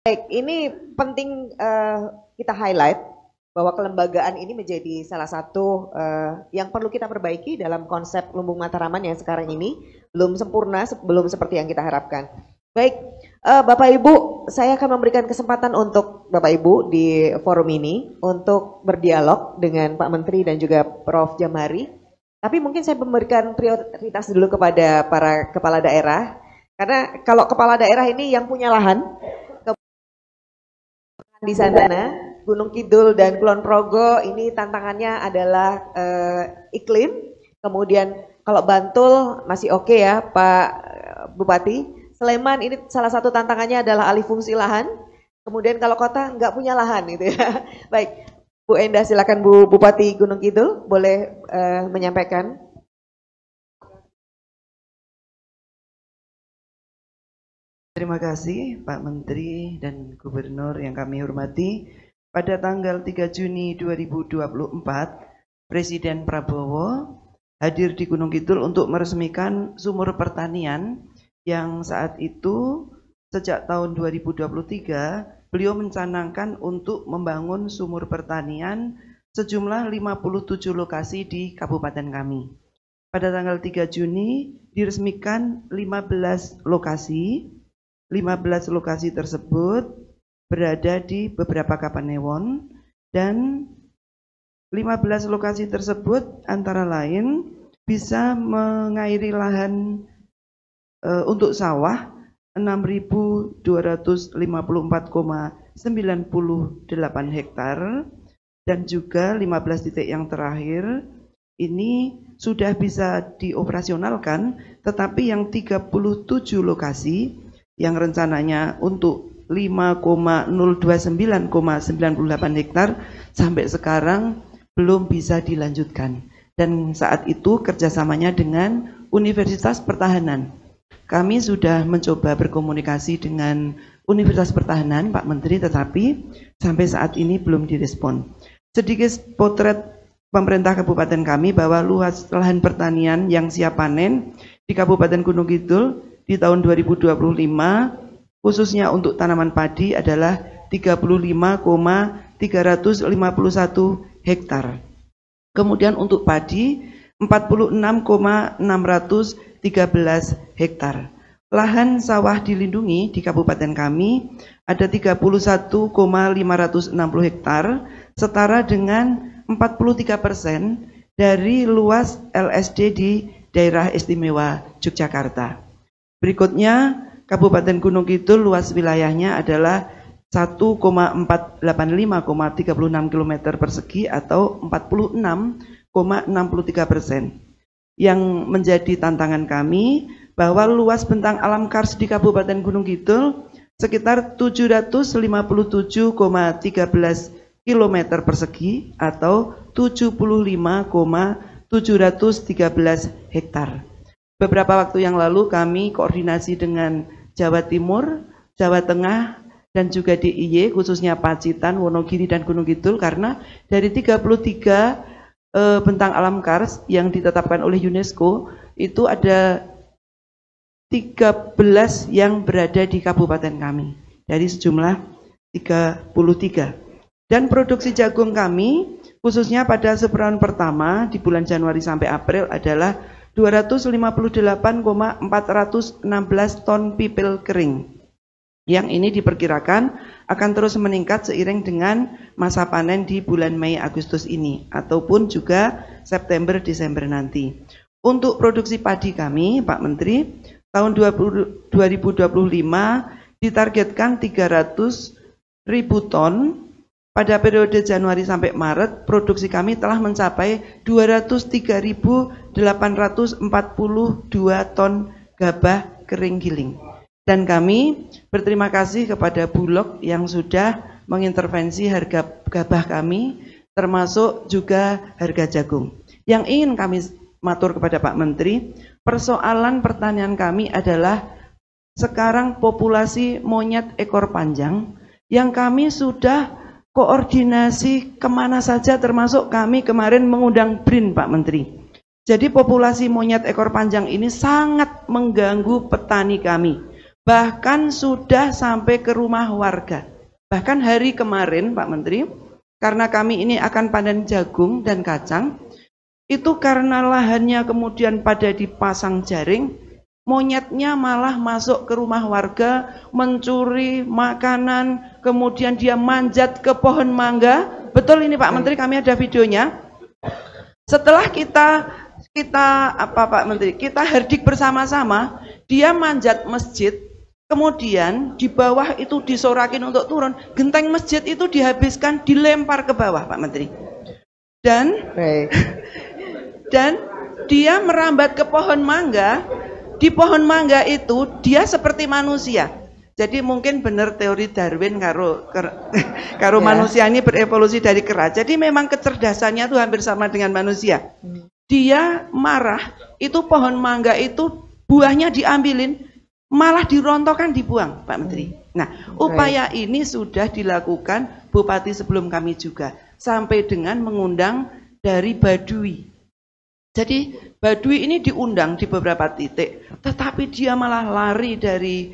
Baik, ini penting kita highlight bahwa kelembagaan ini menjadi salah satu yang perlu kita perbaiki dalam konsep Lumbung Mataraman yang sekarang ini belum sempurna, belum seperti yang kita harapkan. Baik, Bapak Ibu, saya akan memberikan kesempatan untuk Bapak Ibu di forum ini untuk berdialog dengan Pak Menteri dan juga Prof. Jamari. Tapi mungkin saya memberikan prioritas dulu kepada para kepala daerah, karena kalau kepala daerah ini yang punya lahan di sana, Gunung Kidul dan Kulon Progo ini tantangannya adalah iklim. Kemudian kalau Bantul masih oke ya Pak Bupati. Sleman ini salah satu tantangannya adalah alih fungsi lahan. Kemudian kalau kota nggak punya lahan gitu ya. Baik, Bu Endah silakan Bu Bupati Gunung Kidul boleh menyampaikan. Terima kasih Pak Menteri dan Gubernur yang kami hormati. Pada tanggal 3 Juni 2024, Presiden Prabowo hadir di Gunung Kidul untuk meresmikan sumur pertanian yang saat itu sejak tahun 2023 beliau mencanangkan untuk membangun sumur pertanian sejumlah 57 lokasi di kabupaten kami. Pada tanggal 3 Juni diresmikan 15 lokasi. 15 lokasi tersebut berada di beberapa kapanewon dan 15 lokasi tersebut antara lain bisa mengairi lahan untuk sawah 6.254,98 hektar dan juga 15 titik yang terakhir ini sudah bisa dioperasionalkan, tetapi yang 37 lokasi yang rencananya untuk 5,029,98 hektar sampai sekarang belum bisa dilanjutkan. Dan saat itu kerjasamanya dengan Universitas Pertahanan. Kami sudah mencoba berkomunikasi dengan Universitas Pertahanan, Pak Menteri, tetapi sampai saat ini belum direspon. Sedikit potret pemerintah kabupaten kami bahwa luas lahan pertanian yang siap panen di Kabupaten Gunung Kidul di tahun 2025 khususnya untuk tanaman padi adalah 35,351 hektar. Kemudian untuk padi 46,613 hektar. Lahan sawah dilindungi di kabupaten kami ada 31,560 hektar, setara dengan 43% dari luas LSD di daerah istimewa Yogyakarta. Berikutnya, Kabupaten Gunung Kidul luas wilayahnya adalah 1,485,36 km persegi atau 46,63%. Yang menjadi tantangan kami bahwa luas bentang alam kars di Kabupaten Gunung Kidul sekitar 757,13 km persegi atau 75,713 hektar. Beberapa waktu yang lalu kami koordinasi dengan Jawa Timur, Jawa Tengah, dan juga DIY, khususnya Pacitan, Wonogiri, dan Gunung Kidul, karena dari 33 bentang alam kars yang ditetapkan oleh UNESCO, itu ada 13 yang berada di kabupaten kami, dari sejumlah 33. Dan produksi jagung kami, khususnya pada seperon pertama di bulan Januari sampai April adalah 258,416 ton pipil kering. Yang ini diperkirakan akan terus meningkat seiring dengan masa panen di bulan Mei Agustus ini ataupun juga September Desember nanti. Untuk produksi padi kami, Pak Menteri, tahun 2025 ditargetkan 300.000 ton. Pada periode Januari sampai Maret, produksi kami telah mencapai 203.842 ton gabah kering giling. Dan kami berterima kasih kepada Bulog yang sudah mengintervensi harga gabah kami, termasuk juga harga jagung. Yang ingin kami matur kepada Pak Menteri, persoalan pertanian kami adalah sekarang populasi monyet ekor panjang yang kami sudah koordinasi kemana saja, termasuk kami kemarin mengundang BRIN, Pak Menteri. Jadi populasi monyet ekor panjang ini sangat mengganggu petani kami. bahkan sudah sampai ke rumah warga. Bahkan hari kemarin Pak Menteri, karena kami ini akan panen jagung dan kacang, itu karena lahannya kemudian pada dipasang jaring, monyetnya malah masuk ke rumah warga, mencuri makanan, kemudian dia manjat ke pohon mangga. Betul ini Pak Menteri, kami ada videonya. Setelah kita Pak Menteri, kita herdik bersama-sama, dia manjat masjid, kemudian di bawah itu disorakin untuk turun, genteng masjid itu dihabiskan, dilempar ke bawah Pak Menteri. Dan dia merambat ke pohon mangga. Di pohon mangga itu dia seperti manusia. Jadi mungkin benar teori Darwin karo manusia ini berevolusi dari kera. Jadi memang kecerdasannya itu hampir sama dengan manusia. Dia marah, itu pohon mangga itu buahnya diambilin, malah dirontokkan, dibuang Pak Menteri. Nah, upaya ini sudah dilakukan Bupati sebelum kami juga, sampai dengan mengundang dari Baduy. Jadi Baduy ini diundang di beberapa titik, tetapi dia malah lari dari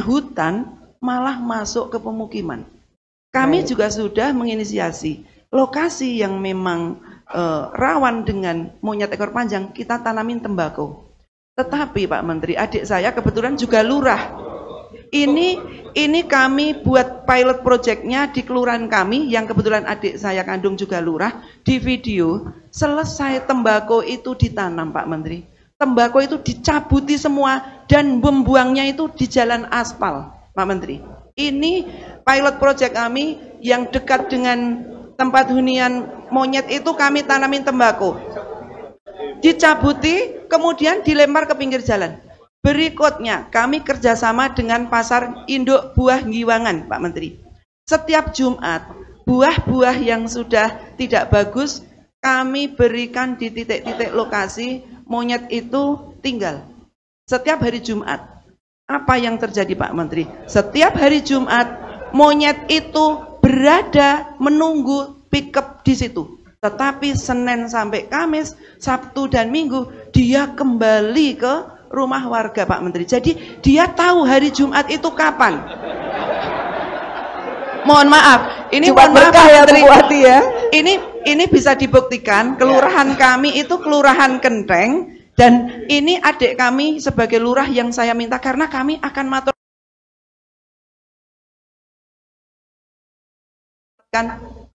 hutan, malah masuk ke pemukiman. Kami juga sudah menginisiasi lokasi yang memang rawan dengan monyet ekor panjang, kita tanamin tembakau. Tetapi Pak Menteri, adik saya kebetulan juga lurah. Ini kami buat pilot projectnya di kelurahan kami, yang kebetulan adik saya kandung juga lurah. Di video, selesai tembakau itu ditanam Pak Menteri, tembakau itu dicabuti semua dan membuangnya itu di jalan aspal Pak Menteri. Ini pilot project kami yang dekat dengan tempat hunian monyet itu, kami tanamin tembakau, dicabuti kemudian dilempar ke pinggir jalan. Berikutnya kami kerjasama dengan pasar induk buah Giwangan Pak Menteri. Setiap Jumat buah-buah yang sudah tidak bagus kami berikan di titik-titik lokasi monyet itu tinggal. Setiap hari Jumat. Apa yang terjadi Pak Menteri? Setiap hari Jumat monyet itu berada menunggu pickup di situ. Tetapi Senin sampai Kamis, Sabtu dan Minggu dia kembali ke rumah warga Pak Menteri. Jadi dia tahu hari Jumat itu kapan. Mohon maaf, ini mohon maaf Pak Menteri. Ya. Ini bisa dibuktikan, kelurahan kami itu kelurahan Kenteng, dan ini adik kami sebagai lurah yang saya minta, karena kami akan matur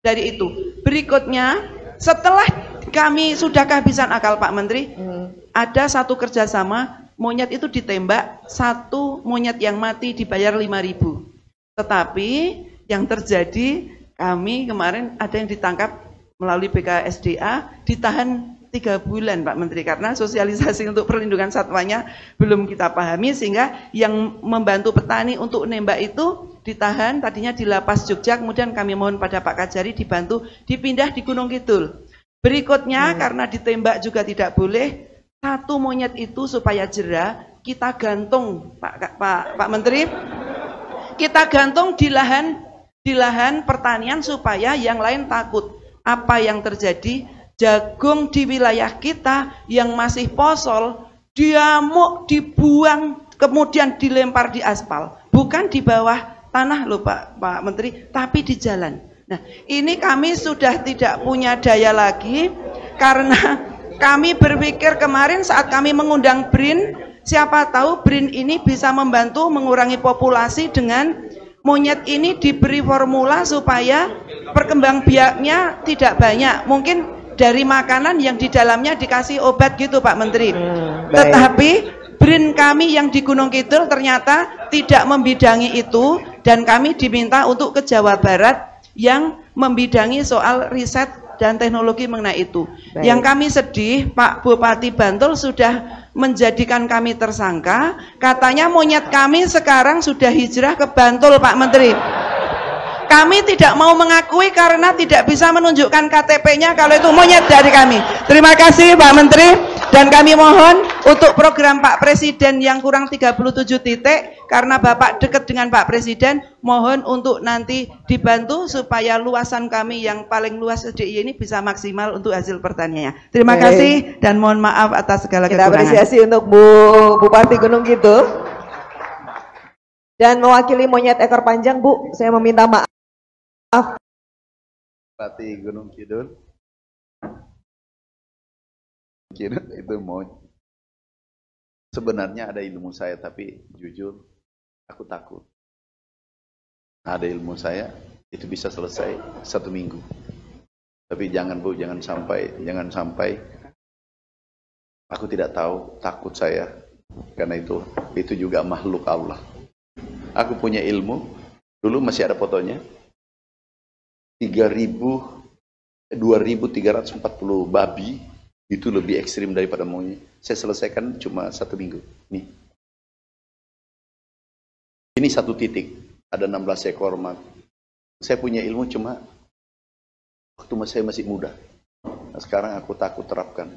dari itu. Berikutnya, setelah kami sudah kehabisan akal Pak Menteri, ada satu kerjasama, monyet itu ditembak, satu monyet yang mati dibayar 5.000. Tetapi yang terjadi, kami kemarin ada yang ditangkap melalui BKSDA, ditahan 3 bulan Pak Menteri, karena sosialisasi untuk perlindungan satwanya belum kita pahami, sehingga yang membantu petani untuk nembak itu ditahan, tadinya di Lapas Jogja, kemudian kami mohon pada Pak Kajari dibantu dipindah di Gunung Kidul. Berikutnya karena ditembak juga tidak boleh, satu monyet itu supaya jera kita gantung Pak Menteri, kita gantung di lahan pertanian supaya yang lain takut. Apa yang terjadi? Jagung di wilayah kita yang masih posol, diamuk, dibuang, kemudian dilempar di aspal, bukan di bawah tanah loh Pak Menteri, tapi di jalan. Nah, ini kami sudah tidak punya daya lagi, karena kami berpikir kemarin saat kami mengundang BRIN, siapa tahu BRIN ini bisa membantu mengurangi populasi dengan monyet ini diberi formula supaya perkembangbiaknya tidak banyak. Mungkin dari makanan yang di dalamnya dikasih obat gitu Pak Menteri. Tetapi BRIN kami yang di Gunung Kidul ternyata tidak membidangi itu, dan kami diminta untuk ke Jawa Barat yang membidangi soal riset dan teknologi mengenai itu. Yang kami sedih, Pak Bupati Bantul sudah menjadikan kami tersangka, katanya monyet kami sekarang sudah hijrah ke Bantul Pak Menteri. Kami tidak mau mengakui karena tidak bisa menunjukkan KTP-nya kalau itu monyet dari kami. Terima kasih Pak Menteri, dan kami mohon untuk program Pak Presiden yang kurang 37 titik, karena Bapak dekat dengan Pak Presiden, mohon untuk nanti dibantu supaya luasan kami yang paling luas DIY ini bisa maksimal untuk hasil pertaniannya. Terima kasih dan mohon maaf atas segala kekurangan. Kita apresiasi untuk Bu Bupati Gunung Kidul. Dan mewakili monyet ekor panjang, Bu, saya meminta maaf. Bupati Gunung Kidul. Kira itu mau. Sebenarnya ada ilmu saya, tapi jujur aku takut. Ada ilmu saya, itu bisa selesai 1 minggu. Tapi jangan Bu, jangan sampai aku tidak tahu, takut saya. Karena itu juga makhluk Allah. Aku punya ilmu, dulu masih ada fotonya, 2.340 babi, itu lebih ekstrim daripada monyet. Saya selesaikan cuma 1 minggu. Nih. Ini 1 titik, ada 16 ekor. Saya punya ilmu cuma waktu saya masih muda. Nah, sekarang aku takut terapkan.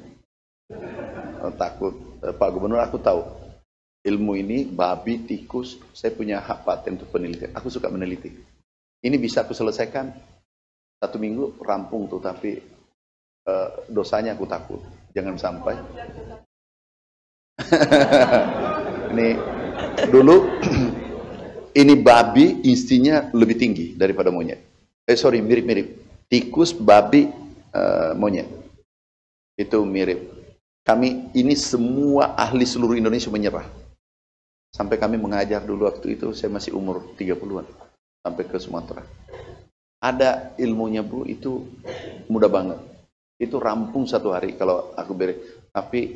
Takut, Pak Gubernur, aku tahu. Ilmu ini, babi, tikus, saya punya hak paten untuk penelitian. Aku suka meneliti. Ini bisa aku selesaikan 1 minggu, rampung tuh, tapi dosanya aku takut. Jangan sampai. Ini dulu, ini babi instingnya lebih tinggi daripada monyet. Mirip-mirip. Tikus, babi, monyet. Itu mirip. Ini semua ahli seluruh Indonesia menyerah. Sampai kami mengajar dulu waktu itu, saya masih umur 30-an. Sampai ke Sumatera. Ada ilmunya Bu, itu mudah banget. Itu rampung 1 hari kalau aku beri. Tapi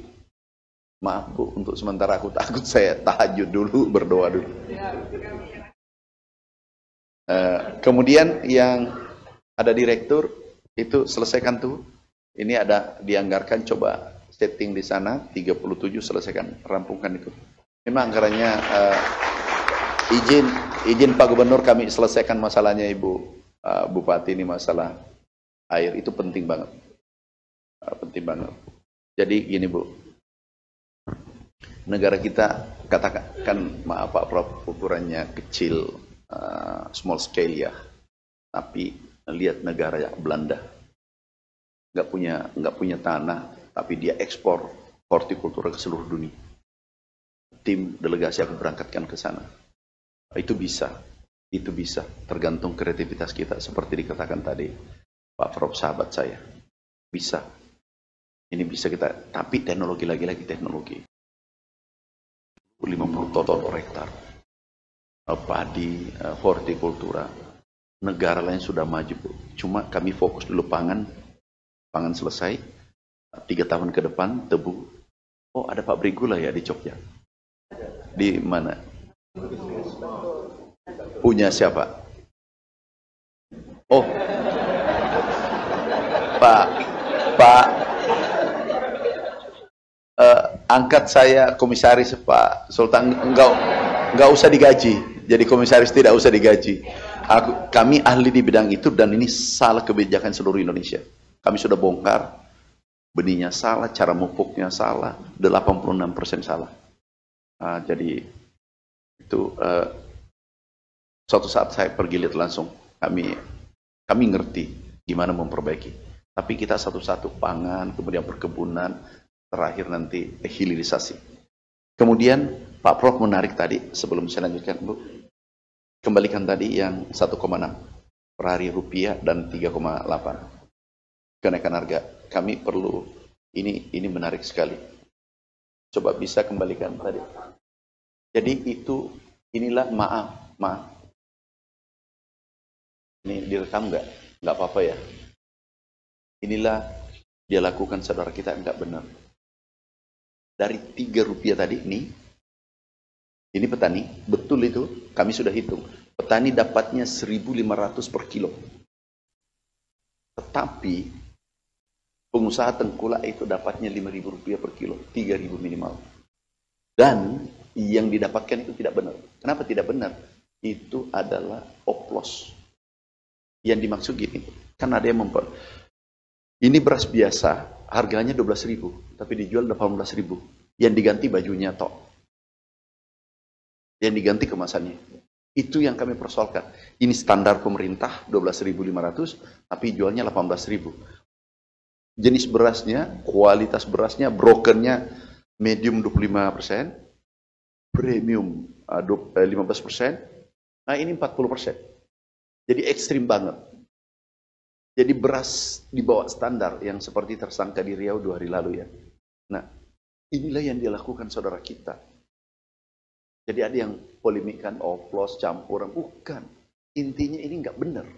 maaf Bu, untuk sementara aku takut, saya tahajud dulu, berdoa dulu. Kemudian yang ada direktur, itu selesaikan tuh. Ini ada dianggarkan, coba setting di sana, 37 selesaikan, rampungkan itu. Memang anggarannya izin Pak Gubernur, kami selesaikan masalahnya Ibu Bupati, ini masalah air, itu penting banget. Penting banget. Jadi gini Bu, negara kita katakan, maaf Pak Prof, ukurannya kecil, small scale ya, tapi lihat negara ya, Belanda, nggak punya tanah, tapi dia ekspor hortikultura ke seluruh dunia. Tim delegasi aku berangkatkan ke sana. Itu bisa, tergantung kreativitas kita, seperti dikatakan tadi Pak Prof, sahabat saya. Bisa. Ini bisa kita, tapi teknologi lagi-lagi teknologi. 50 total hektar. Padi, hortikultura. Negara lain sudah maju, Bu. Cuma kami fokus dulu pangan selesai. 3 tahun ke depan tebu. Oh, ada pabrik gula ya di Jogja. Di mana? Punya siapa? Oh, Pak, angkat saya komisaris Pak Sultan, enggak usah digaji. Jadi komisaris tidak usah digaji. Kami ahli di bidang itu, dan ini salah kebijakan seluruh Indonesia. Kami sudah bongkar, benihnya salah, cara mupuknya salah, 86% salah. Jadi itu suatu saat saya pergi lihat langsung, kami ngerti gimana memperbaiki. Tapi kita satu-satu, pangan, kemudian perkebunan, terakhir nanti hilirisasi. Kemudian Pak Prof menarik tadi, sebelum saya lanjutkan Bu, kembalikan tadi yang 1,6 per hari rupiah dan 3,8 kenaikan harga. Kami perlu, ini menarik sekali. Coba bisa kembalikan tadi. Jadi inilah maaf. Ini direkam nggak? Nggak apa-apa ya. Inilah dia lakukan, saudara kita, nggak benar. Dari 3 rupiah tadi, ini petani, betul itu, kami sudah hitung. Petani dapatnya 1.500 per kilo. Tetapi pengusaha tengkulak itu dapatnya 5.000 rupiah per kilo, 3.000 minimal. Dan yang didapatkan itu tidak benar. Kenapa tidak benar? Itu adalah oplos. Yang dimaksud gini, kan ada yang ini beras biasa, harganya 12.000, tapi dijual 18.000. Yang diganti bajunya tok. Yang diganti kemasannya. Itu yang kami persoalkan. Ini standar pemerintah 12.500, tapi jualnya 18.000. Jenis berasnya, kualitas berasnya, brokennya medium 25%, premium 15%. Nah ini 40%. Jadi ekstrim banget. Jadi beras di bawah standar yang seperti tersangka di Riau 2 hari lalu ya. Nah inilah yang dilakukan saudara kita. Jadi ada yang polemikkan oplos, campuran, bukan. Intinya ini nggak benar.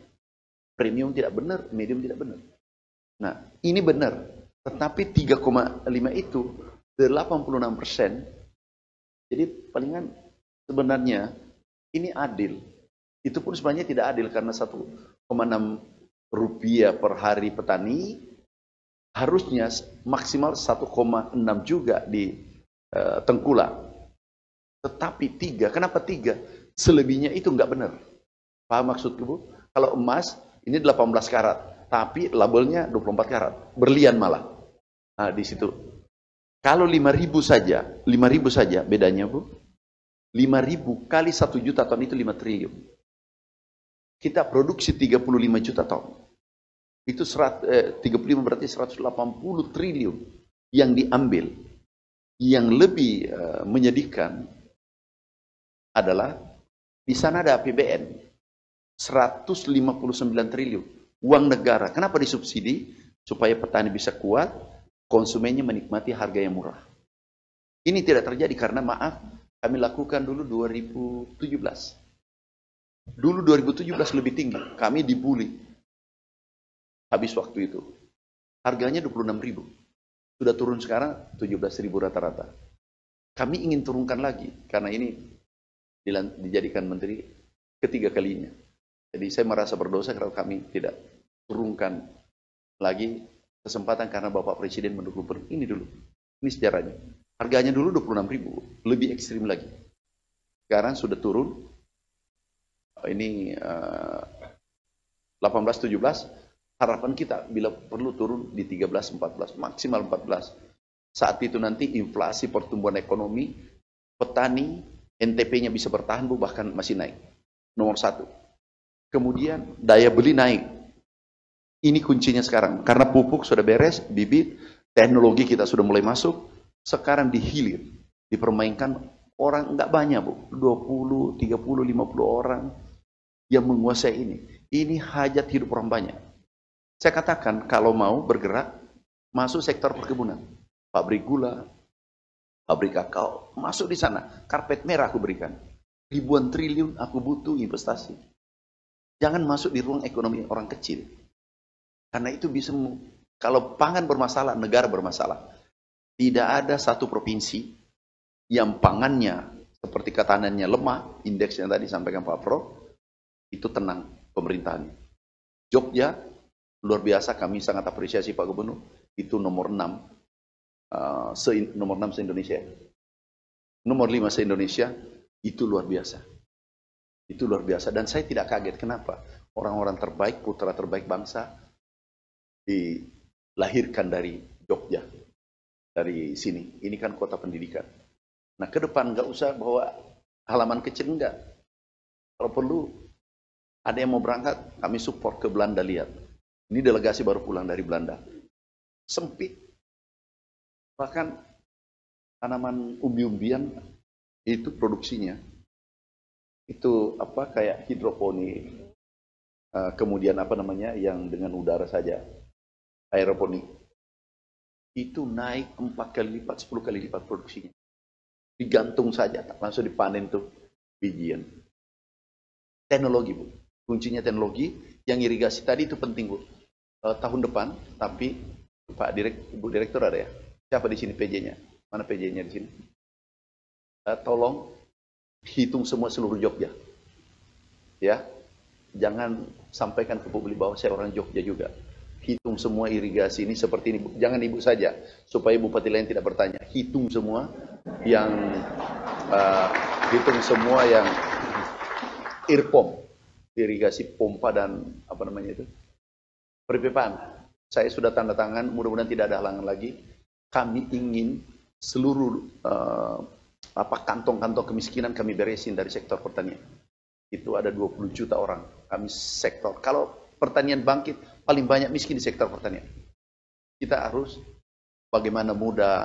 Premium tidak benar, medium tidak benar. Nah, ini benar. Tetapi 3,5 itu 86%. Jadi palingan sebenarnya ini adil. Itu pun sebenarnya tidak adil karena 1,6 rupiah per hari petani harusnya maksimal 1,6 juga di tengkulak. Tetapi 3, kenapa 3? Selebihnya itu nggak benar. Paham maksudku, Bu? Kalau emas ini 18 karat, tapi labelnya 24 karat, berlian malah. Nah, di situ. Kalau 5.000 saja bedanya, Bu. 5.000 kali 1 juta ton itu 5 triliun. Kita produksi 35 juta ton. Itu 35 berarti 180 triliun yang diambil. Yang lebih menyedihkan adalah di sana ada APBN 159 triliun uang negara. Kenapa disubsidi? Supaya petani bisa kuat, konsumennya menikmati harga yang murah. Ini tidak terjadi karena maaf, kami lakukan dulu 2017. Dulu 2017 lebih tinggi, kami dibully. Habis waktu itu. Harganya 26.000. Sudah turun sekarang 17.000 rata-rata. Kami ingin turunkan lagi karena ini dijadikan menteri ketiga kalinya. Jadi saya merasa berdosa kalau kami tidak turunkan lagi kesempatan karena Bapak Presiden mendukung ini dulu. Ini sejarahnya. Harganya dulu 26.000, lebih ekstrim lagi. Sekarang sudah turun. Ini 18-17. Harapan kita bila perlu turun di 13-14, maksimal 14. Saat itu nanti inflasi, pertumbuhan ekonomi, petani NTP-nya bisa bertahan, Bu, bahkan masih naik. Nomor 1. Kemudian daya beli naik. Ini kuncinya sekarang. Karena pupuk sudah beres, bibit, teknologi kita sudah mulai masuk. Sekarang dihilir, dipermainkan orang nggak banyak, Bu. 20, 30, 50 orang yang menguasai ini. Ini hajat hidup orang banyak. Saya katakan kalau mau bergerak, masuk sektor perkebunan. Pabrik gula, pabrik kakao, masuk di sana. Karpet merah aku berikan. Ribuan triliun aku butuh investasi. Jangan masuk di ruang ekonomi orang kecil. Karena itu bisa, kalau pangan bermasalah, negara bermasalah. Tidak ada satu provinsi yang pangannya seperti ketanannya lemah, indeks yang tadi sampaikan Pak Prof, itu tenang pemerintahannya. Jogja, luar biasa, kami sangat apresiasi Pak Gubernur, itu nomor 6. Nomor 6 se-Indonesia. Nomor 5 se-Indonesia, itu luar biasa. Itu luar biasa. Dan saya tidak kaget. Kenapa? Orang-orang terbaik, putra terbaik bangsa, dilahirkan dari Jogja. Dari sini. Ini kan kota pendidikan. Nah, ke depan nggak usah bawa halaman kecil, enggak. Kalau perlu, ada yang mau berangkat, kami support ke Belanda, lihat. Ini delegasi baru pulang dari Belanda. Sempit. Bahkan tanaman umbi-umbian itu produksinya itu apa kayak hidroponik, kemudian apa namanya yang dengan udara saja, aeroponik, itu naik 4 kali lipat, 10 kali lipat produksinya. Digantung saja, langsung dipanen tuh bijian. Teknologi, Bu. Kuncinya teknologi. Yang irigasi tadi itu penting, Bu. Tahun depan, tapi Ibu Direktur ada ya? Siapa di sini PJ-nya? Mana PJ-nya di sini? Tolong hitung semua seluruh Jogja. Ya. Jangan sampaikan ke publik bahwa saya orang Jogja juga. Hitung semua irigasi ini seperti ini. Jangan Ibu saja, supaya bupati lain tidak bertanya. Hitung semua yang irpom, irigasi pompa dan apa namanya itu? Perpipaan. Saya sudah tanda tangan, mudah-mudahan tidak ada halangan lagi. Kami ingin seluruh kantong-kantong kemiskinan kami beresin dari sektor pertanian. Itu ada 20 juta orang. Kami sektor. Kalau pertanian bangkit, paling banyak miskin di sektor pertanian. Kita harus bagaimana mudah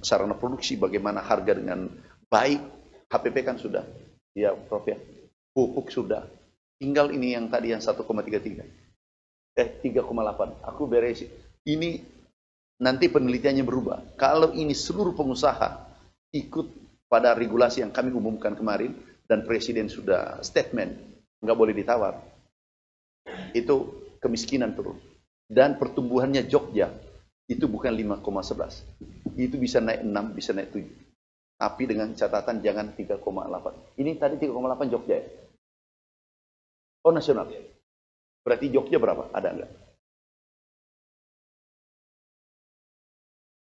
sarana produksi, bagaimana harga dengan baik, HPP kan sudah, ya Prof ya, pupuk sudah. Tinggal ini yang tadi yang 1,33, 3,8. Aku beresin. Ini nanti penelitiannya berubah. Kalau ini seluruh pengusaha ikut pada regulasi yang kami umumkan kemarin dan Presiden sudah statement, nggak boleh ditawar. Itu kemiskinan turun. Dan pertumbuhannya Jogja itu bukan 5,11. Itu bisa naik 6, bisa naik 7. Tapi dengan catatan jangan 3,8. Ini tadi 3,8 Jogja ya? Oh nasional. Berarti Jogja berapa? Ada enggak?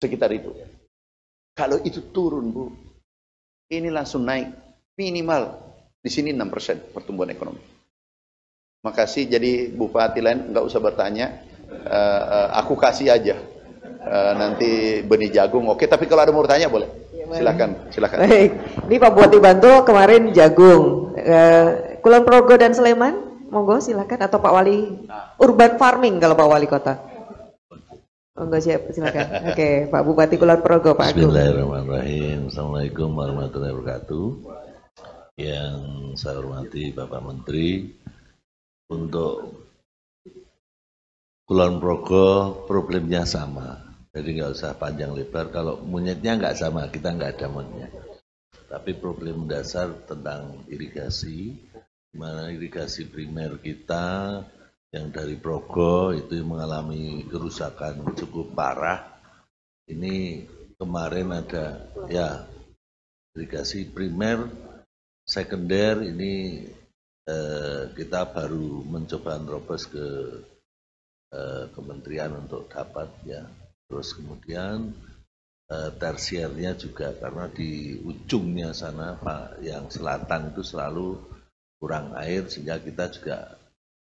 Sekitar itu. Kalau itu turun, Bu, ini langsung naik minimal di sini 6% pertumbuhan ekonomi. Makasih. Jadi bupati lain nggak usah bertanya, aku kasih aja nanti benih jagung. Oke, tapi kalau ada mau bertanya boleh. Silakan, silakan. Baik, ini Pak Bupati Bantul kemarin jagung. Kulon Progo dan Sleman, monggo silakan, atau Pak Wali urban farming kalau Pak Wali Kota. Monggo silakan. Oke, Pak Bupati Kulon Progo, Pak Agung. Bismillahirrahmanirrahim. Assalamualaikum warahmatullahi wabarakatuh. Yang saya hormati Bapak Menteri, untuk Kulon Progo problemnya sama. Jadi nggak usah panjang lebar. Kalau monyetnya nggak sama, kita nggak ada monyet. Tapi problem dasar tentang irigasi, di mana irigasi primer kita yang dari Progo itu mengalami kerusakan cukup parah. Ini kemarin ada ya irigasi primer, sekunder ini kita baru mencoba nerobos ke kementerian untuk dapat ya. Terus kemudian tersiernya juga karena di ujungnya sana Pak, yang selatan itu selalu kurang air, sehingga kita juga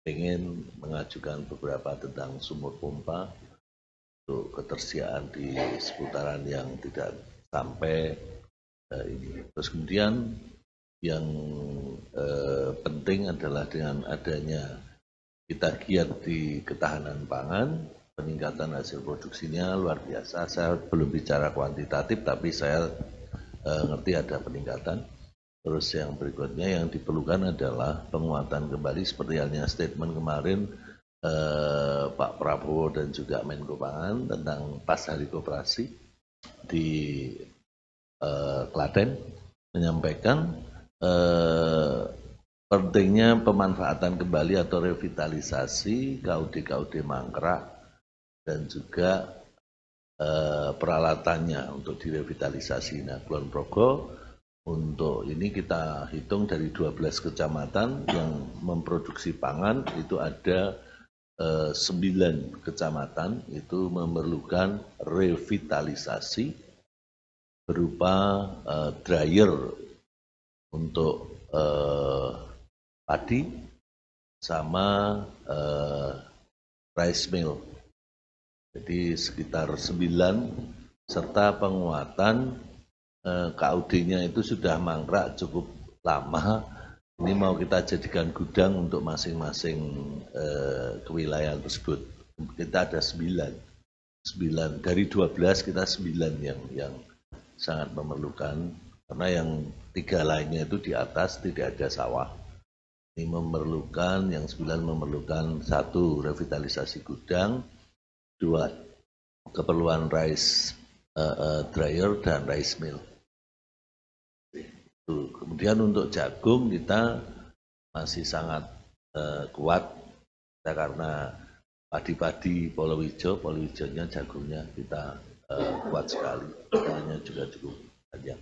ingin mengajukan beberapa tentang sumur pompa untuk ketersediaan di seputaran yang tidak sampai ini. Terus kemudian yang penting adalah dengan adanya kita giat di ketahanan pangan, peningkatan hasil produksinya luar biasa. Saya belum bicara kuantitatif, tapi saya ngerti ada peningkatan. Terus yang berikutnya yang diperlukan adalah penguatan kembali seperti halnya statement kemarin Pak Prabowo dan juga Menko Pangan tentang pas hari koperasi di Klaten, menyampaikan pentingnya pemanfaatan kembali atau revitalisasi KUD-KUD mangkrak dan juga peralatannya untuk direvitalisasi. Nah, Kulon Progo untuk ini kita hitung dari 12 kecamatan yang memproduksi pangan itu ada 9 kecamatan itu memerlukan revitalisasi berupa dryer untuk padi sama rice mill. Jadi sekitar 9 serta penguatan KUD-nya itu sudah mangkrak cukup lama. Ini mau kita jadikan gudang untuk masing-masing kewilayahan tersebut. Kita ada 9 dari 12 kita 9 yang sangat memerlukan, karena yang 3 lainnya itu di atas tidak ada sawah. Ini memerlukan, yang 9 memerlukan 1 revitalisasi gudang, 2 keperluan rice dryer dan rice mill. Kemudian untuk jagung kita masih sangat kuat kita karena padi-padi Polowijo-nya jagungnya kita kuat sekali, harganya juga cukup banyak.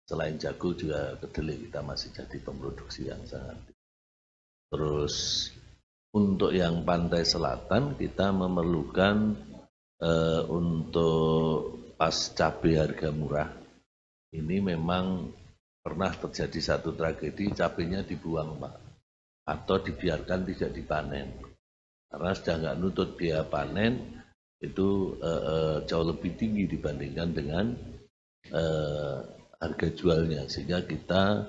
Selain jagung juga kedelai kita masih jadi pemroduksi yang sangat. Terus untuk yang pantai selatan kita memerlukan untuk pas cabai harga murah. Ini memang pernah terjadi satu tragedi, cabainya dibuang Pak, atau dibiarkan tidak dipanen. Karena sudah nggak nutut biaya panen, itu jauh lebih tinggi dibandingkan dengan harga jualnya. Sehingga kita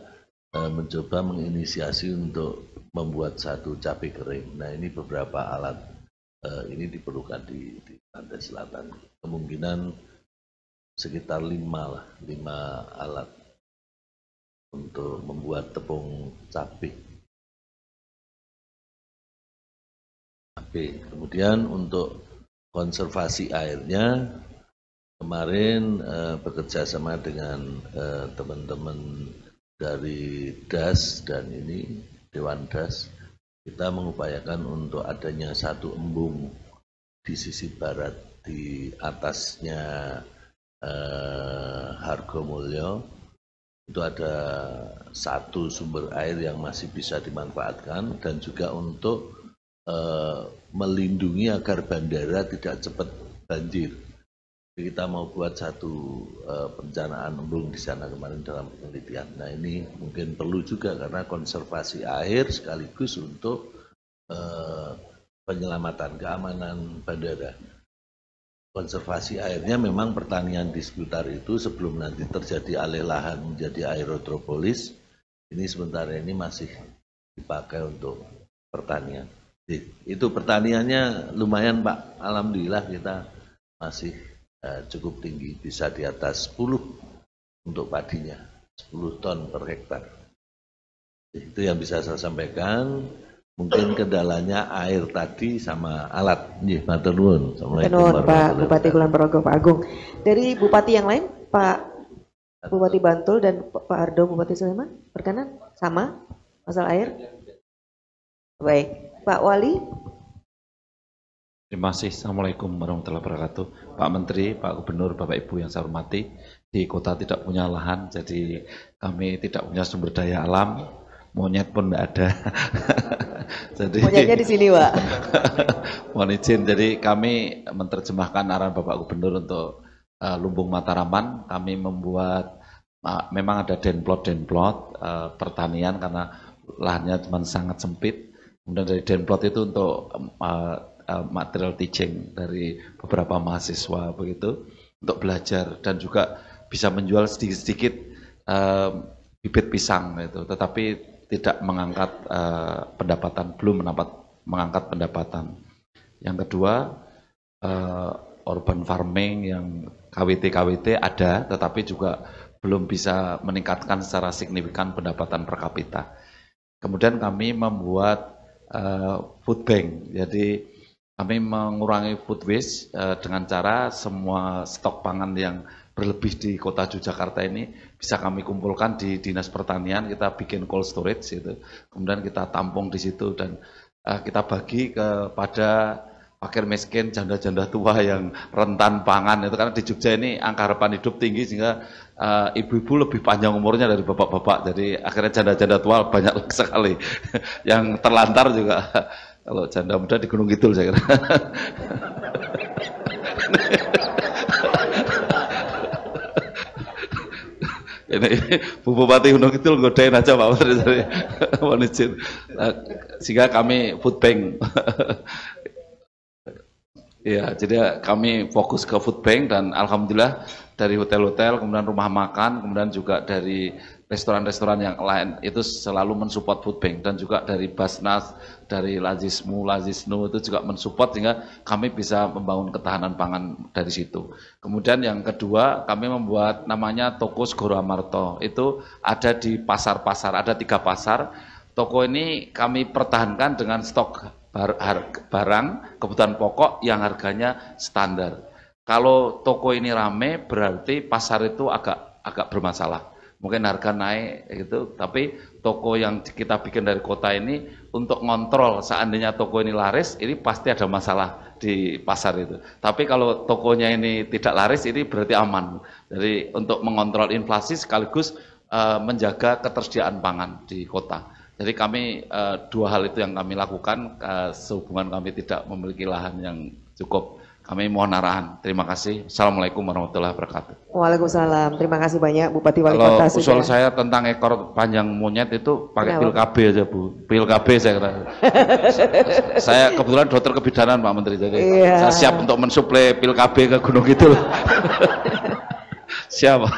mencoba menginisiasi untuk membuat satu cabai kering. Nah ini beberapa alat ini diperlukan di pantai selatan. Kemungkinan sekitar 5 alat. untuk membuat tepung cabai. Kemudian untuk konservasi airnya, kemarin bekerja sama dengan teman-teman dari DAS dan ini Dewan DAS, kita mengupayakan untuk adanya satu embung di sisi barat di atasnya Hargomulyo. Itu ada satu sumber air yang masih bisa dimanfaatkan dan juga untuk melindungi agar bandara tidak cepat banjir. Jadi kita mau buat satu perencanaan embung di sana kemarin dalam penelitian. Nah ini mungkin perlu juga karena konservasi air sekaligus untuk penyelamatan keamanan bandara. Konservasi airnya memang pertanian di sekitar itu sebelum nanti terjadi alih lahan menjadi aerotropolis. Ini sementara ini masih dipakai untuk pertanian. Itu pertaniannya lumayan Pak, alhamdulillah kita masih cukup tinggi, bisa di atas 10 untuk padinya, 10 ton per hektar. Itu yang bisa saya sampaikan. Mungkin kendalanya air tadi sama alat. Nggih, matur nuwun. Assalamualaikum Pak Bupati Kulon Progo, Pak Agung. Dari bupati yang lain, Pak Bupati Bantul dan Pak Ardo Bupati Sleman, berkenan sama masalah air? Baik. Pak Wali. Terima kasih. Assalamualaikum warahmatullahi wabarakatuh. Pak Menteri, Pak Gubernur, Bapak Ibu yang saya hormati, di kota tidak punya lahan, jadi kami tidak punya sumber daya alam, monyet pun tidak ada. Jadi, monyetnya di sini, Pak. Mohon izin, jadi kami menerjemahkan arahan Bapak Gubernur untuk Lumbung Mataraman. Kami membuat, memang ada denplot pertanian karena lahannya cuma sangat sempit. Kemudian dari denplot itu untuk material teaching dari beberapa mahasiswa begitu untuk belajar dan juga bisa menjual sedikit-sedikit bibit pisang itu, tetapi tidak mengangkat pendapatan, belum mengangkat pendapatan. Yang kedua urban farming yang KWT ada, tetapi juga belum bisa meningkatkan secara signifikan pendapatan per kapita. Kemudian kami membuat food bank, jadi kami mengurangi food waste dengan cara semua stok pangan yang berlebih di kota Yogyakarta ini bisa kami kumpulkan di Dinas Pertanian, kita bikin cold storage gitu. Kemudian kita tampung di situ dan kita bagi kepada fakir miskin, janda-janda tua yang rentan pangan itu, karena di Jogja ini angka harapan hidup tinggi sehingga ibu-ibu lebih panjang umurnya dari bapak-bapak, jadi akhirnya janda-janda tua banyak sekali yang terlantar juga. Kalau janda muda di Gunung Kidul saya kira. Ini Bu Bupati Gunung Kidul godain aja Pak Menteri, mohon izin. Sehingga kami food bank. Ya, jadi kami fokus ke food bank dan alhamdulillah dari hotel-hotel, kemudian rumah makan, kemudian juga dari restoran-restoran yang lain itu selalu mensupport food bank, dan juga dari Basnas, dari Lazisnu itu juga mensupport sehingga kami bisa membangun ketahanan pangan dari situ. Kemudian yang kedua, kami membuat namanya Toko Segoro Amarto. Itu ada di pasar-pasar, ada 3 pasar. Toko ini kami pertahankan dengan stok barang kebutuhan pokok yang harganya standar. Kalau toko ini rame berarti pasar itu agak bermasalah. Mungkin harga naik gitu, tapi toko yang kita bikin dari kota ini untuk ngontrol seandainya toko ini laris, ini pasti ada masalah di pasar itu. Tapi kalau tokonya ini tidak laris, ini berarti aman. Jadi untuk mengontrol inflasi sekaligus menjaga ketersediaan pangan di kota. Jadi kami 2 hal itu yang kami lakukan sehubungan kami tidak memiliki lahan yang cukup. Kami mohon arahan. Terima kasih. Assalamualaikum warahmatullahi wabarakatuh. Waalaikumsalam. Terima kasih banyak Bupati Wali Kota. Kalau usul saya tentang ekor panjang monyet itu pakai pil KB aja Bu. Pil KB saya kira. Saya kebetulan dokter kebidanan Pak Menteri, jadi saya siap untuk mensuplai pil KB ke Gunung Kidul. Siap.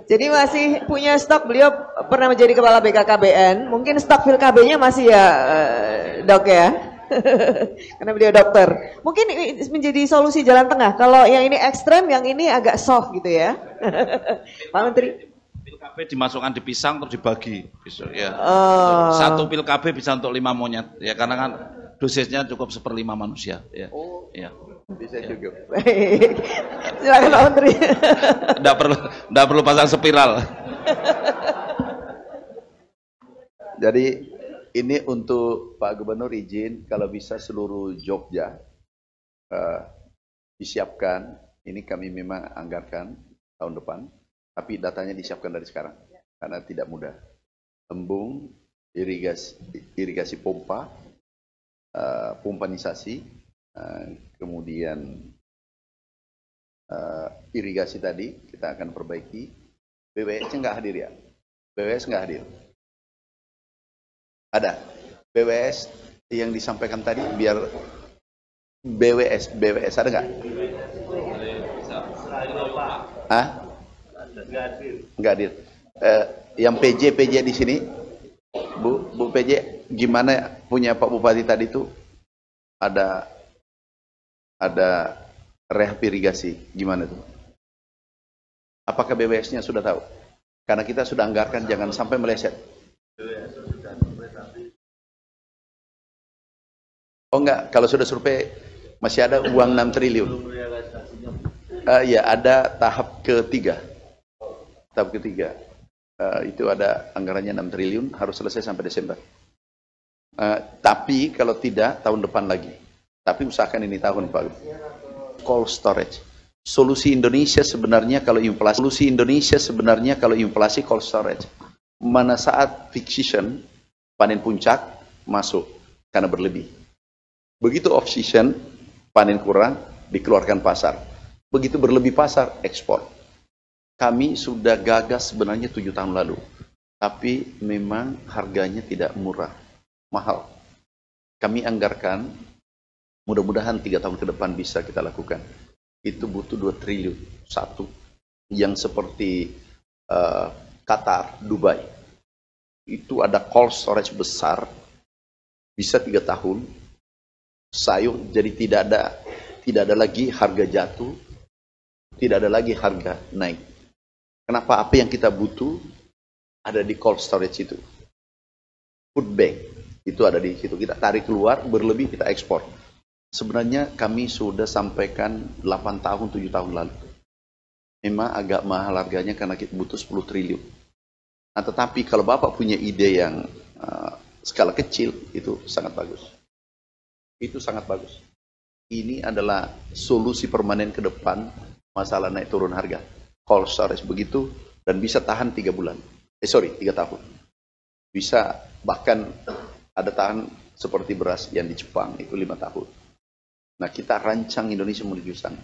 Jadi masih punya stok, beliau pernah menjadi kepala BKKBN, mungkin stok pil KB-nya masih ya dok ya. Karena beliau dokter. Mungkin ini menjadi solusi jalan tengah. Kalau yang ini ekstrem, yang ini agak soft gitu ya. Pak Menteri. KB dimasukkan di pisang terus dibagi. Ya. Oh. Satu pil KB bisa untuk 5 monyet. Ya karena kan dosisnya cukup 1/5 manusia. Ya. Oh, Ya. bisa juga. Baik. Silakan Pak Menteri. Nggak perlu pasang spiral. Jadi ini untuk Pak Gubernur izin kalau bisa seluruh Jogja disiapkan. Ini kami memang anggarkan tahun depan, tapi datanya disiapkan dari sekarang karena tidak mudah. Embung, irigasi pompa, pompanisasi, kemudian irigasi tadi kita akan perbaiki. BWS nggak hadir ya? BWS nggak hadir. Ada BWS yang disampaikan tadi biar BWS ada nggak? Hah? Nggak hadir. Yang PJ di sini, Bu PJ, gimana punya Pak Bupati tadi itu ada rehab irigasi, gimana tuh? Apakah BWS-nya sudah tahu? Karena kita sudah anggarkan jangan sampai meleset. Oh enggak, kalau sudah survei masih ada uang 6 triliun. Ya ada tahap ketiga. Tahap ketiga. Itu ada anggarannya 6 triliun, harus selesai sampai Desember. Tapi kalau tidak, tahun depan lagi. Tapi usahakan ini tahun, Pak. Cold storage. Solusi Indonesia sebenarnya kalau inflasi cold storage. Mana saat peak season, panen puncak, masuk karena berlebih. Begitu off season, panen kurang, dikeluarkan pasar. Begitu berlebih pasar, ekspor. Kami sudah gagas sebenarnya 7 tahun lalu. Tapi memang harganya tidak murah, mahal. Kami anggarkan, mudah-mudahan 3 tahun ke depan bisa kita lakukan. Itu butuh 2 triliun. Satu, yang seperti Qatar, Dubai. Itu ada cold storage besar, bisa 3 tahun, sayur, jadi tidak ada lagi harga jatuh, tidak ada lagi harga naik. Kenapa? Apa yang kita butuh ada di cold storage itu. Food bank itu ada di situ. Kita tarik keluar, berlebih kita ekspor. Sebenarnya kami sudah sampaikan 8 tahun, 7 tahun lalu. Memang agak mahal harganya karena kita butuh 10 triliun. Nah, tetapi kalau Bapak punya ide yang skala kecil, itu sangat bagus. Itu sangat bagus. Ini adalah solusi permanen ke depan masalah naik turun harga. Cold storage begitu dan bisa tahan 3 bulan. 3 tahun. Bisa bahkan ada tahan seperti beras yang di Jepang itu 5 tahun. Nah, kita rancang Indonesia menuju sana.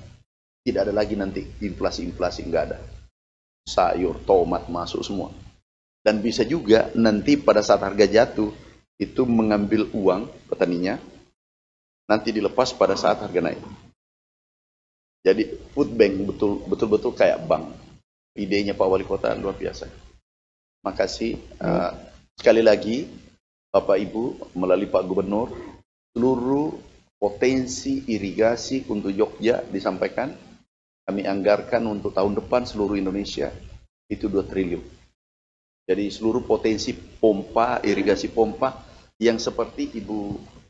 Tidak ada lagi nanti inflasi, enggak ada. Sayur, tomat masuk semua. Dan bisa juga nanti pada saat harga jatuh itu mengambil uang petaninya, nanti dilepas pada saat harga naik. Jadi food bank betul-betul kayak bank. Idenya Pak Wali Kota luar biasa. Makasih. Sekali lagi Bapak Ibu melalui Pak Gubernur, seluruh potensi irigasi untuk Jogja disampaikan. Kami anggarkan untuk tahun depan seluruh Indonesia itu 2 triliun. Jadi seluruh potensi pompa, irigasi pompa yang seperti Ibu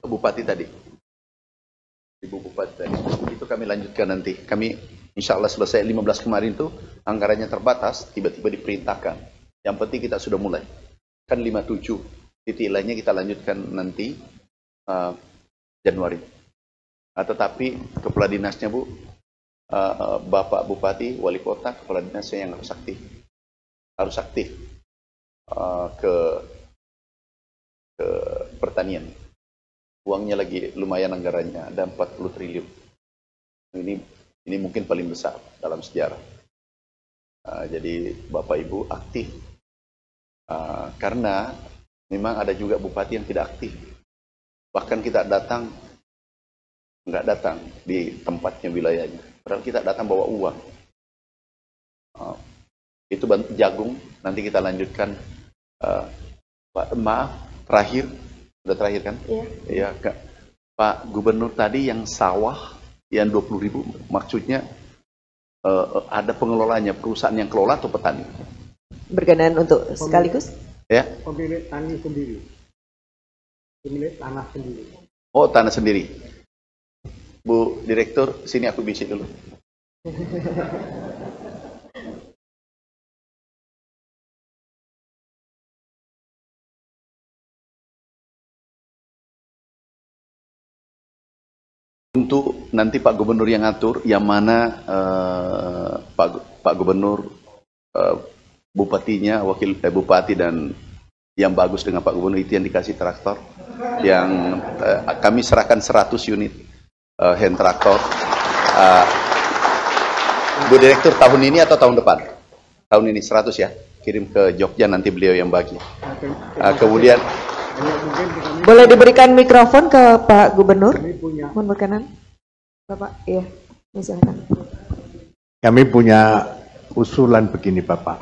Bupati tadi. Ibu Bupati tadi. Itu kami lanjutkan nanti. Kami insya Allah selesai 15 kemarin itu anggarannya terbatas, tiba-tiba diperintahkan. Yang penting kita sudah mulai. Kan 57. Titik lainnya kita lanjutkan nanti Januari. Tetapi kepala dinasnya Bu, Bapak Bupati, Wali Kota, kepala dinasnya yang harus aktif. Harus aktif ke pertanian. Uangnya lagi lumayan anggarannya, ada 40 triliun. Ini mungkin paling besar dalam sejarah. Jadi Bapak Ibu aktif. Karena memang ada juga bupati yang tidak aktif. Bahkan kita nggak datang di tempatnya, wilayahnya. Padahal kita datang bawa uang. Itu jagung, nanti kita lanjutkan. Maaf, terakhir. Sudah terakhir kan? Iya. Pak Gubernur tadi yang sawah yang 20.000, maksudnya ada pengelolanya, perusahaan yang kelola atau petani? berkenan untuk sekaligus? Ya. Pemilik tani sendiri. Pemilik tanah sendiri. Oh, tanah sendiri. Bu Direktur, sini aku bisik dulu. Untuk nanti Pak Gubernur yang ngatur, yang mana Pak Gubernur, bupatinya, wakil bupati dan yang bagus dengan Pak Gubernur itu yang dikasih traktor, yang kami serahkan 100 unit hand traktor. Bu Direktur, tahun ini atau tahun depan? Tahun ini 100 ya, kirim ke Jogja, nanti beliau yang bagi. Kemudian boleh diberikan mikrofon ke Pak Gubernur? Mohon berkenan, Bapak. Iya, silakan. Kami punya usulan begini, Bapak.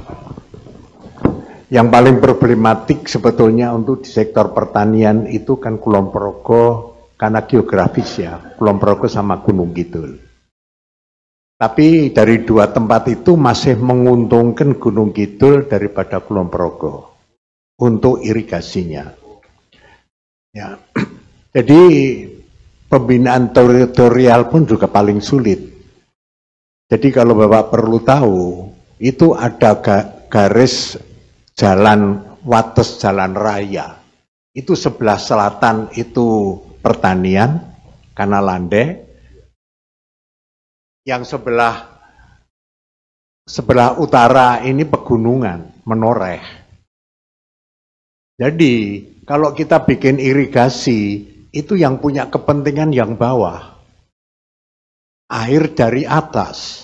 Yang paling problematik sebetulnya untuk di sektor pertanian itu kan Kulon Progo, karena geografis ya, Kulon Progo sama Gunung Kidul. Tapi dari dua tempat itu masih menguntungkan Gunung Kidul daripada Kulon Progo untuk irigasinya. Ya, jadi pembinaan teritorial pun juga paling sulit. Jadi kalau Bapak perlu tahu, itu ada garis jalan wates jalan raya. Itu sebelah selatan itu pertanian, karena landai. Yang sebelah utara ini pegunungan, menoreh. Jadi kalau kita bikin irigasi, itu yang punya kepentingan yang bawah. Air dari atas.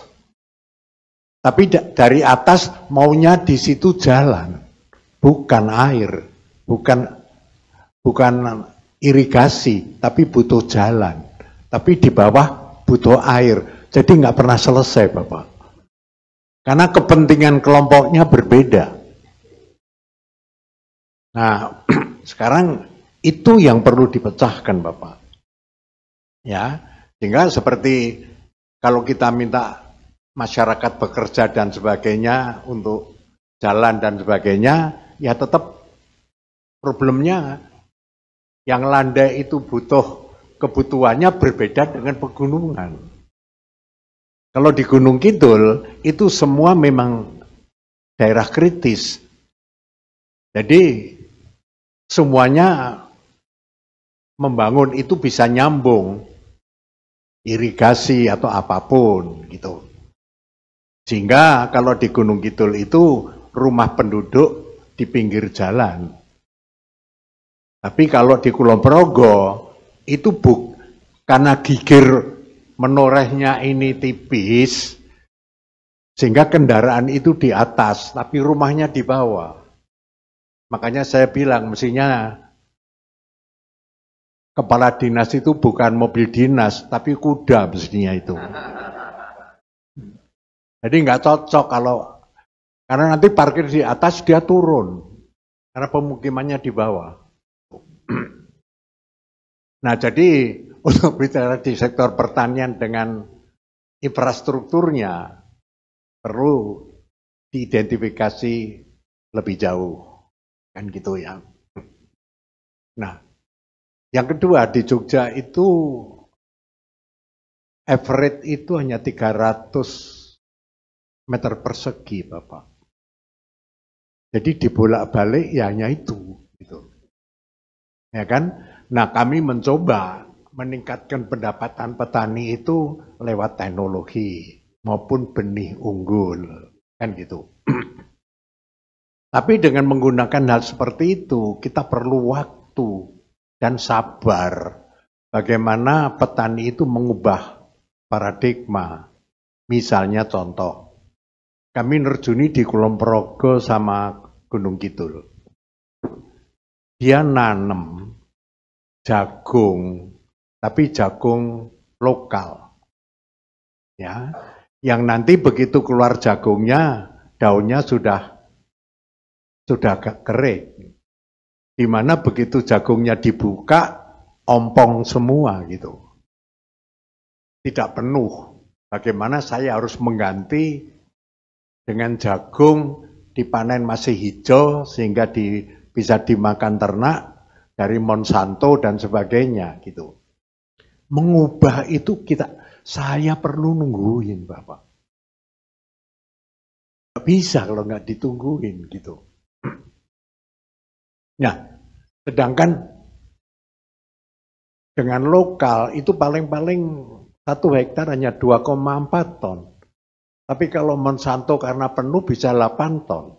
Tapi dari atas maunya di situ jalan, bukan air, bukan irigasi, tapi butuh jalan. Tapi di bawah butuh air, jadi nggak pernah selesai, Bapak. Karena kepentingan kelompoknya berbeda. Nah, sekarang itu yang perlu dipecahkan, Bapak. Ya, sehingga seperti kalau kita minta masyarakat bekerja dan sebagainya untuk jalan dan sebagainya, ya tetap problemnya yang landai itu butuh kebutuhannya berbeda dengan pegunungan. Kalau di Gunung Kidul itu semua memang daerah kritis. Jadi semuanya membangun itu bisa nyambung, irigasi atau apapun gitu. Sehingga kalau di Gunung Kidul itu rumah penduduk di pinggir jalan. Tapi kalau di Kulon Progo itu karena gigir menorehnya ini tipis, sehingga kendaraan itu di atas, tapi rumahnya di bawah. Makanya saya bilang mestinya kepala dinas itu bukan mobil dinas, tapi kuda mestinya itu. Jadi nggak cocok karena nanti parkir di atas dia turun, karena pemukimannya di bawah. Nah, jadi untuk bicara di sektor pertanian dengan infrastrukturnya perlu diidentifikasi lebih jauh. Kan gitu ya. Nah, yang kedua di Jogja itu average itu hanya 300 meter persegi, Bapak. Jadi dibolak-balik ya hanya itu, gitu. Ya kan? Nah, kami mencoba meningkatkan pendapatan petani itu lewat teknologi maupun benih unggul, kan gitu. Tapi dengan menggunakan hal seperti itu, kita perlu waktu dan sabar. Bagaimana petani itu mengubah paradigma. Misalnya contoh, kami nerjuni di Kulon Progo sama Gunung Kidul. Dia nanam jagung, tapi jagung lokal. Ya, yang nanti begitu keluar jagungnya, daunnya sudah kering. Di mana begitu jagungnya dibuka, ompong semua gitu. Tidak penuh. Bagaimana saya harus mengganti dengan jagung dipanen masih hijau sehingga bisa dimakan ternak dari Monsanto dan sebagainya gitu. Mengubah itu saya perlu nungguin Bapak. Nggak bisa kalau nggak ditungguin gitu. Nah, sedangkan dengan lokal itu paling-paling 1 hektar hanya 2,4 ton. Tapi kalau Monsanto karena penuh bisa 8 ton.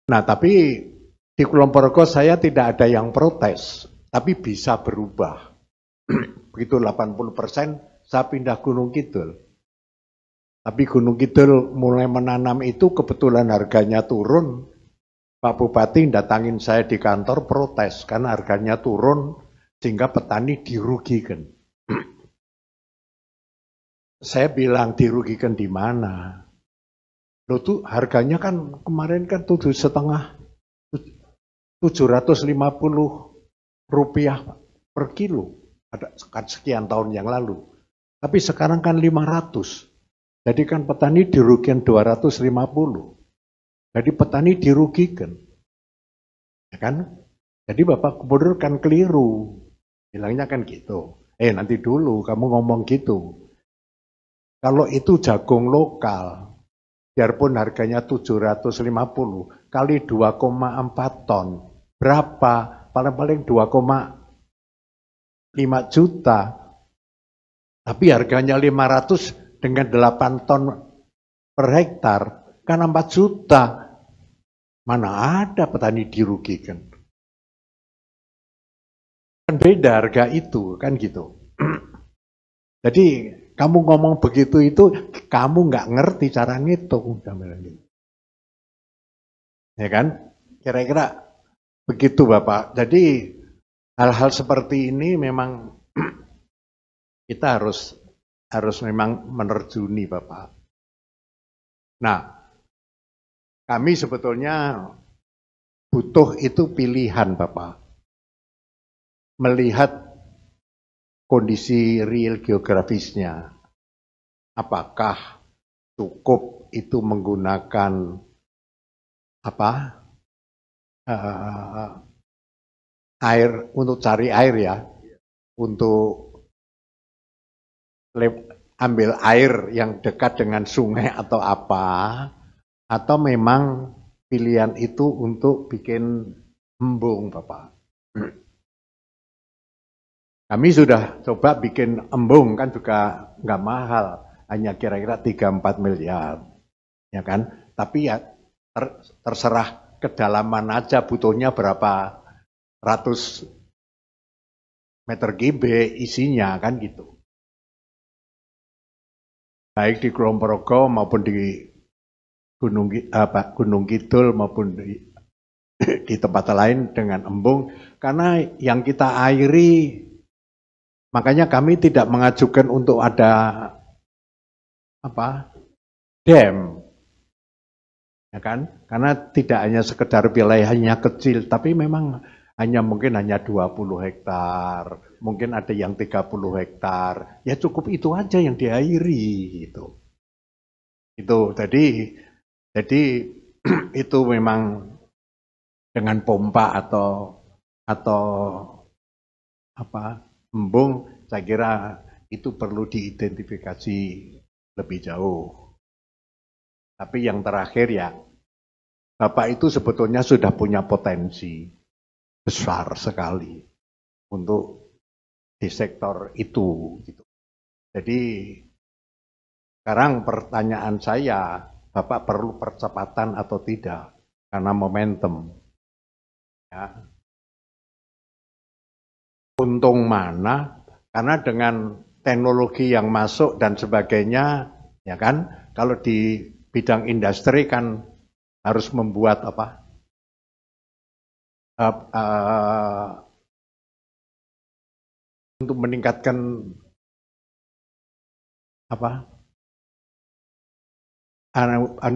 Nah, tapi di Kulon Progo saya tidak ada yang protes, tapi bisa berubah. Begitu 80% saya pindah Gunung Kidul. Tapi Gunung Kidul mulai menanam itu kebetulan harganya turun. Pak Bupati datangin saya di kantor protes karena harganya turun sehingga petani dirugikan. Saya bilang dirugikan di mana? Loh tuh harganya kan kemarin kan 750 rupiah per kilo. Ada sekian tahun yang lalu. Tapi sekarang kan 500. Jadi kan petani dirugikan 250. Jadi petani dirugikan. Ya kan? Jadi Bapak Gubernur kan keliru. Bilangnya kan gitu. Nanti dulu kamu ngomong gitu. Kalau itu jagung lokal, biarpun harganya 750 kali 2,4 ton. Berapa? Paling-paling 2,5 juta. Tapi harganya 500 dengan 8 ton per hektar, kan 4 juta. Mana ada petani dirugikan. Kan beda harga itu, kan gitu. Jadi kamu ngomong begitu itu, kamu nggak ngerti cara ngitung. Ya kan? Kira-kira begitu Bapak. Jadi hal-hal seperti ini memang kita harus memang menerjuni Bapak. Nah, kami sebetulnya butuh itu pilihan Bapak. Melihat kondisi real geografisnya. Apakah cukup itu menggunakan air untuk cari air ya, untuk ambil air yang dekat dengan sungai atau apa, atau memang pilihan itu untuk bikin embung Bapak. Kami sudah coba bikin embung kan juga nggak mahal, hanya kira-kira 3-4 miliar, ya kan? Tapi ya terserah kedalaman aja butuhnya berapa ratus meter kubik isinya kan gitu. Baik di Kulon Progo maupun di Gunung Kidul maupun di tempat lain dengan embung, karena yang kita airi, makanya kami tidak mengajukan untuk ada dam, ya kan? Karena tidak hanya sekedar wilayahnya kecil, tapi memang mungkin hanya 20 hektar, mungkin ada yang 30 hektar, ya cukup itu aja yang diairi gitu. Itu jadi itu memang dengan pompa atau embung, saya kira itu perlu diidentifikasi lebih jauh. Tapi yang terakhir ya, Bapak itu sebetulnya sudah punya potensi besar sekali untuk di sektor itu. Gitu. Jadi sekarang pertanyaan saya, Bapak perlu percepatan atau tidak? Karena momentum. Ya. Untung mana? Karena dengan teknologi yang masuk dan sebagainya, ya kan? Kalau di bidang industri kan harus membuat untuk meningkatkan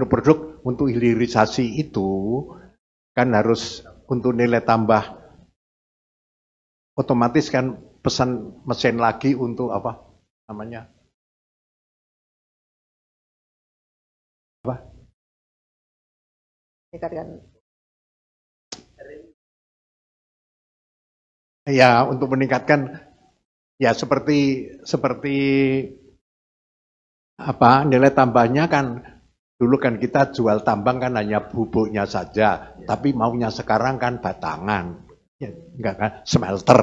produk untuk hilirisasi itu kan harus untuk nilai tambah, otomatis kan pesan mesin lagi untuk apa? Ya, untuk meningkatkan ya seperti apa nilai tambahnya kan dulu kan kita jual tambang kan hanya bubuknya saja, tapi maunya sekarang kan batangan, ya, enggak kan smelter,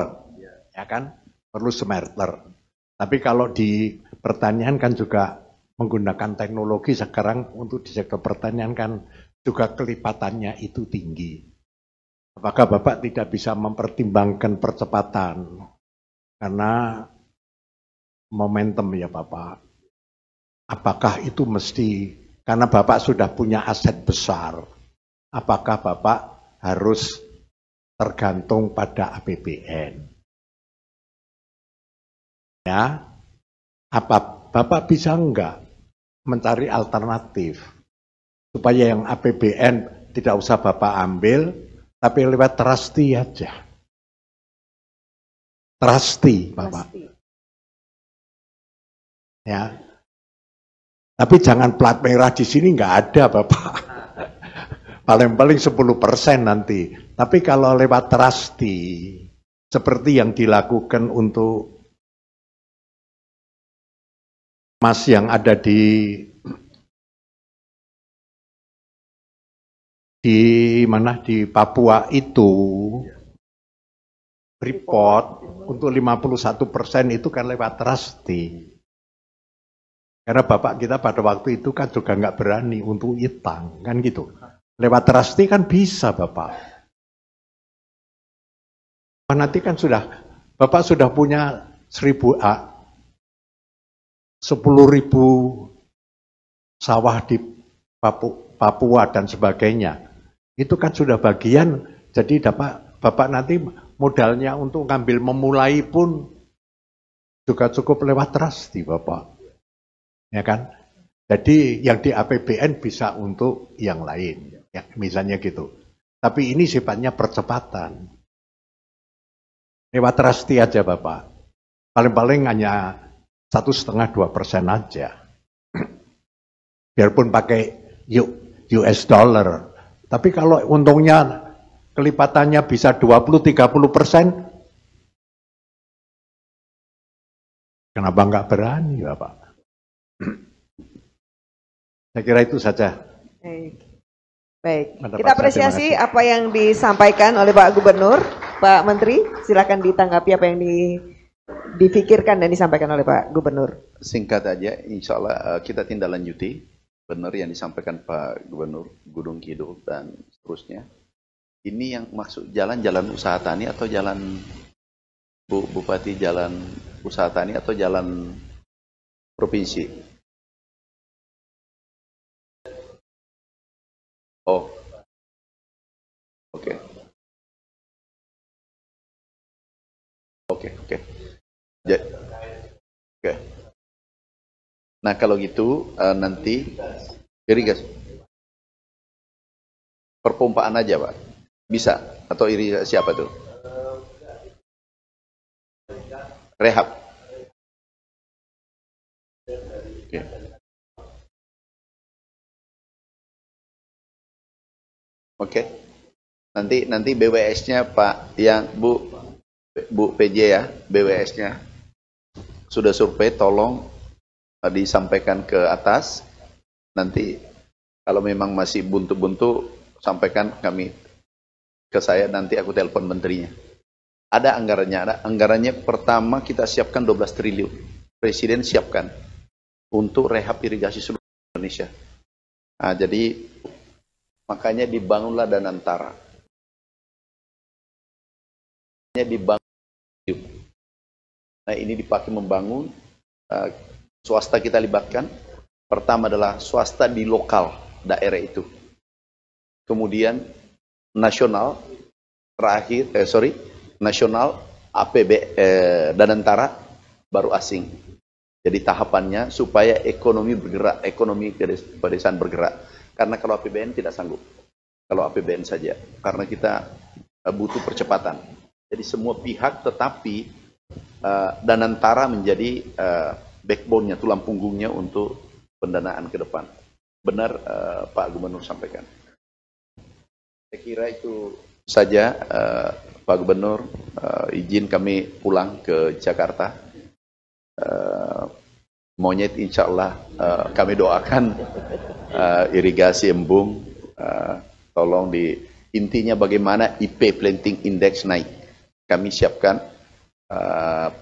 ya kan perlu smelter. Tapi kalau di pertanian kan juga menggunakan teknologi sekarang untuk di sektor pertanian kan juga kelipatannya itu tinggi. Apakah Bapak tidak bisa mempertimbangkan percepatan karena momentum ya Bapak? Apakah itu mesti, karena Bapak sudah punya aset besar, apakah Bapak harus tergantung pada APBN? Ya, apa Bapak bisa enggak mencari alternatif supaya yang APBN tidak usah Bapak ambil, tapi lewat trustee aja. Trustee, Bapak. Ya. Tapi jangan plat merah di sini nggak ada, Bapak. Paling-paling 10% nanti. Tapi kalau lewat trustee, seperti yang dilakukan untuk emas yang ada di mana di Papua itu, Freeport untuk 51% itu kan lewat trustee. Karena Bapak kita pada waktu itu kan juga nggak berani untuk itang, kan gitu. Lewat trustee kan bisa Bapak. Nanti kan Bapak sudah punya 10.000 sawah di Papua dan sebagainya. Itu kan sudah bagian, jadi Bapak nanti modalnya untuk ngambil memulai pun juga cukup lewat trustee Bapak. Ya kan? Jadi yang di APBN bisa untuk yang lain, ya, misalnya gitu. Tapi ini sifatnya percepatan. Lewat trustee aja Bapak. Paling-paling hanya 1,5-2% aja. Biarpun pakai US dollar. Tapi kalau untungnya kelipatannya bisa 20-30%, kenapa nggak berani Bapak? Saya kira itu saja. Baik. Kita apresiasi apa yang disampaikan oleh Pak Gubernur. Pak Menteri, silakan ditanggapi apa yang difikirkan dan disampaikan oleh Pak Gubernur. Singkat aja, insya Allah kita tindak lanjuti benar yang disampaikan Pak Gubernur Gunung Kidul dan seterusnya. Ini yang maksud jalan-jalan usaha tani atau jalan Bu Bupati, jalan usaha tani atau jalan provinsi? Oh, oke. Oke. Oke. Nah kalau gitu nanti irigasi perpompaan aja Pak, bisa atau irigasi siapa tuh? Rehab. Oke. Oke. Nanti BWS-nya Pak, yang Bu PJ ya, BWS-nya sudah survei, tolong disampaikan ke atas. Nanti kalau memang masih buntu-buntu, sampaikan kami ke saya, nanti aku telepon menterinya. Ada anggarannya pertama kita siapkan 12 triliun. Presiden siapkan untuk rehab irigasi seluruh Indonesia. Nah, jadi makanya dibangunlah Danantara. Nah ini dipakai membangun, swasta kita libatkan. Pertama adalah swasta di lokal daerah itu. Kemudian nasional, nasional Danantara, baru asing. Jadi tahapannya supaya ekonomi bergerak, ekonomi pedesaan bergerak. Karena kalau APBN tidak sanggup. Kalau APBN saja. Karena kita butuh percepatan. Jadi semua pihak, tetapi Danantara menjadi backbone-nya, tulang punggungnya untuk pendanaan ke depan. benar Pak Gubernur sampaikan. Saya kira itu saja Pak Gubernur, izin kami pulang ke Jakarta. Monyet insya Allah kami doakan irigasi embung, tolong intinya bagaimana IP Planting Index naik. Kami siapkan,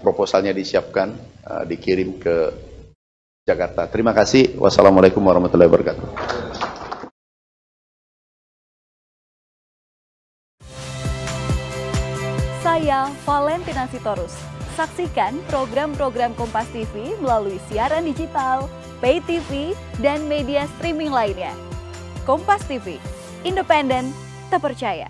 proposalnya disiapkan, dikirim ke Jakarta. Terima kasih. Wassalamualaikum warahmatullahi wabarakatuh. Saya Valentina Sitorus. Saksikan program-program Kompas TV melalui siaran digital, pay TV, dan media streaming lainnya. Kompas TV, independen, terpercaya.